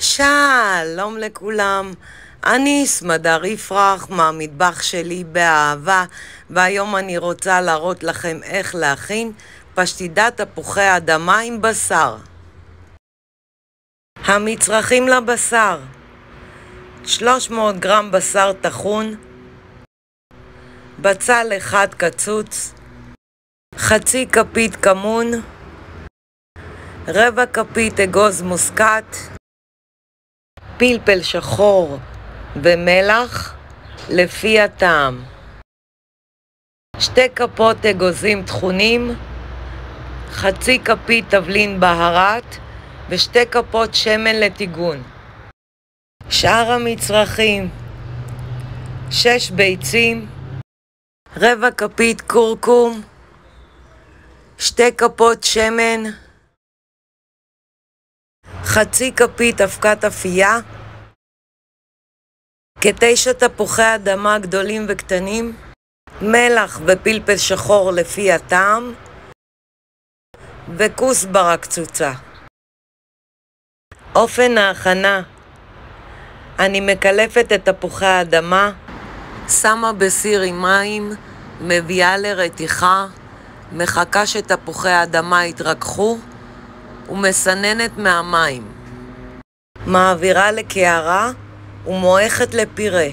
שלום לכולם, אני סמדר יפרח מהמטבח שלי באהבה, והיום אני רוצה להראות לכם איך להכין פשטידת תפוחי אדמה עם בשר. המצרכים לבשר: 300 גרם בשר טחון, בצל אחד קצוץ, חצי כפית כמון, רבע כפית אגוז מוסקת, פלפל שחור ומלח לפי הטעם, 2 כפות אגוזים טחונים, חצי כפית תבלין בהרת ו2 כפות שמן לטיגון. שאר המצרכים: 6 ביצים, רבע כפית קורקום, 2 כפות שמן, חצי כפית אבקת אפייה, כ9 תפוחי אדמה גדולים וקטנים, מלח ופלפל שחור לפי הטעם, וכוסברה קצוצה. אופן ההכנה: אני מקלפת את תפוחי האדמה, שמה בסיר עם מים, מביאה לרתיחה, מחכה שתפוחי האדמה יתרככו ומסננת מהמים. מעבירה לקערה ומועכת לפירה.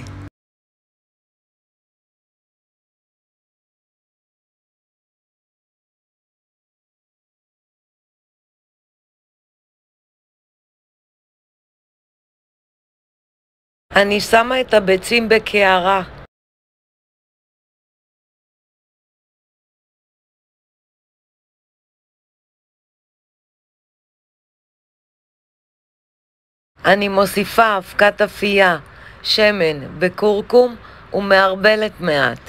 אני שמה את הביצים בקערה. אני מוסיפה אבקת אפייה, שמן וקורקום ומערבלת מעט.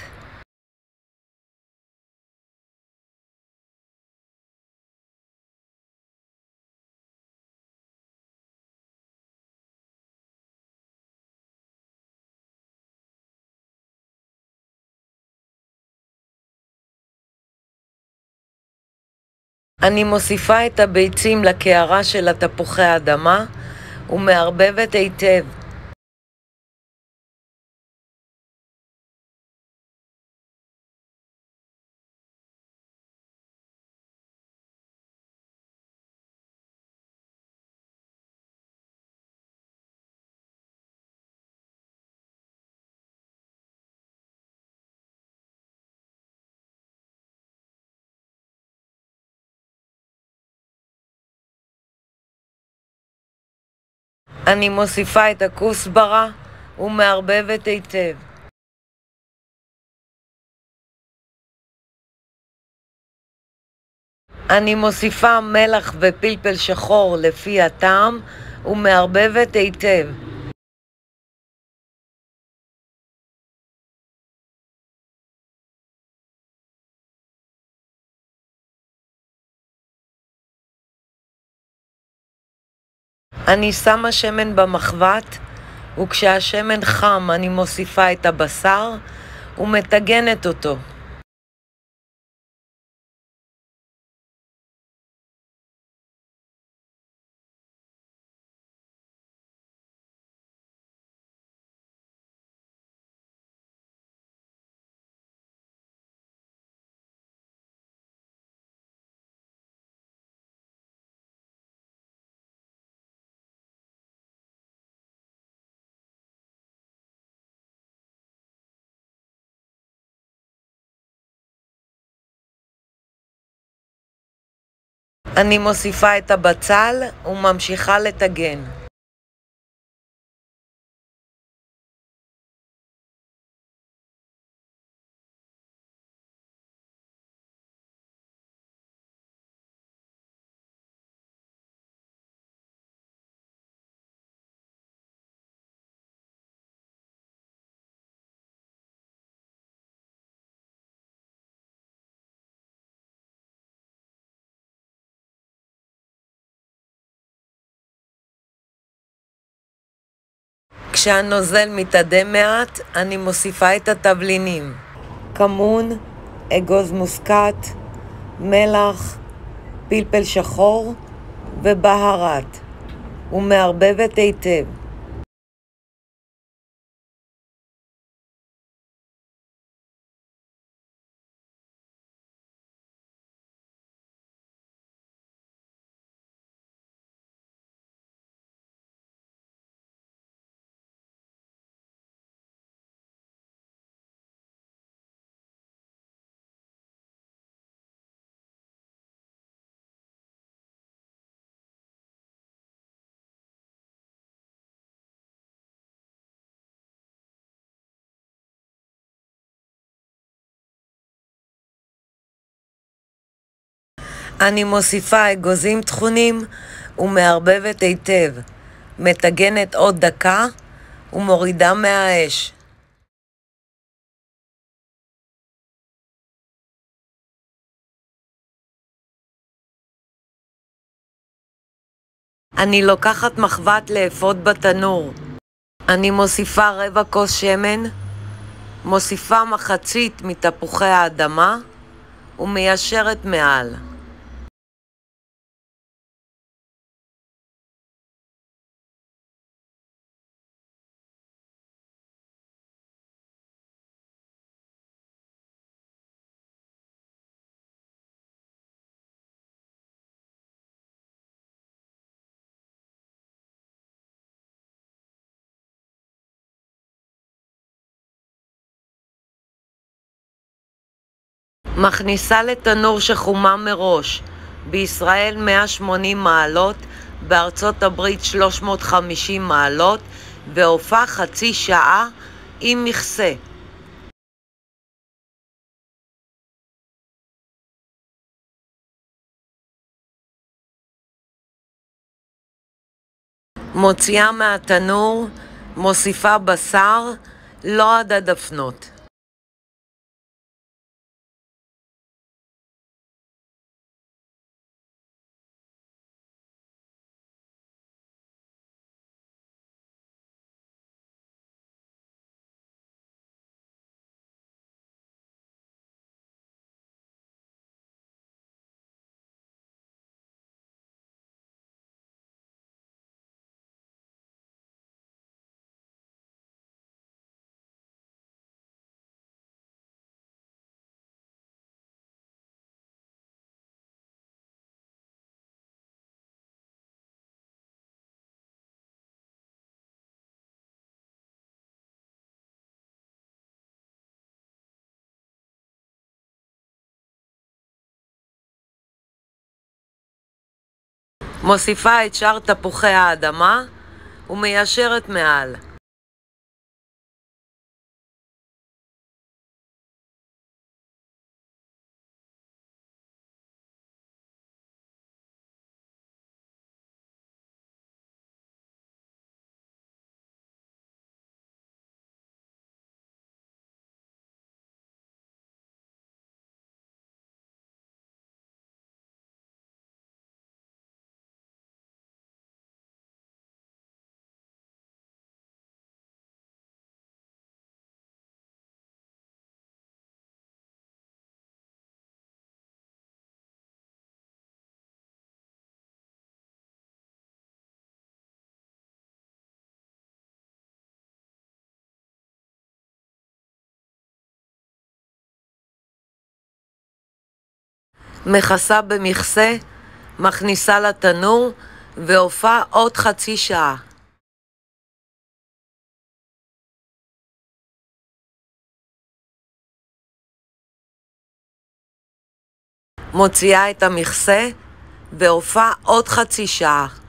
אני מוסיפה את הביצים לקערה של התפוחי האדמה ומערבבת היטב. אני מוסיפה את הכוסברה ומערבבת היטב. אני מוסיפה מלח ופלפל שחור לפי הטעם ומערבבת היטב. אני שמה שמן במחבת, וכשהשמן חם אני מוסיפה את הבשר ומטגנת אותו. אני מוסיפה את הבצל וממשיכה לטגן. כשהנוזל מתאדם מעט, אני מוסיפה את התבלינים: כמון, אגוז מוסקת, מלח, פלפל שחור ובהרת. ומערבבת היטב. אני מוסיפה אגוזים טחונים ומערבבת היטב, מטגנת עוד דקה ומורידה מהאש. אני לוקחת מחבת לאפות בתנור. אני מוסיפה רבע כוס שמן, מוסיפה מחצית מתפוחי האדמה ומיישרת מעל. מכניסה לתנור שחומם מראש, בישראל 180 מעלות, בארצות הברית 350 מעלות, ועופה חצי שעה עם מכסה. מוציאה מהתנור, מוסיפה בשר, לא עד הדפנות. מוסיפה את שאר תפוחי האדמה ומיישרת מעל. מכסה במכסה, מכניסה לתנור ועופה עוד חצי שעה. מוציאה את המכסה ועופה עוד חצי שעה.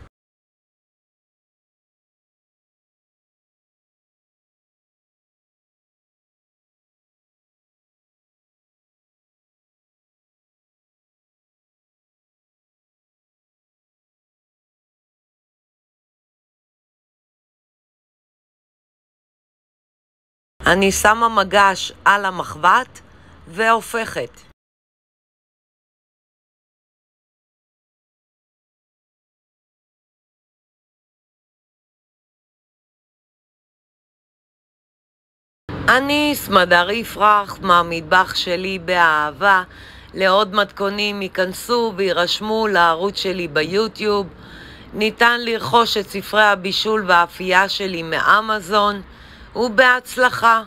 אני שמה מגש על המחבת והופכת. אני סמדר יפרח מהמטבח שלי באהבה. לעוד מתכונים ייכנסו וירשמו לערוץ שלי ביוטיוב. ניתן לרכוש את ספרי הבישול והאפייה שלי מאמזון, ובהצלחה.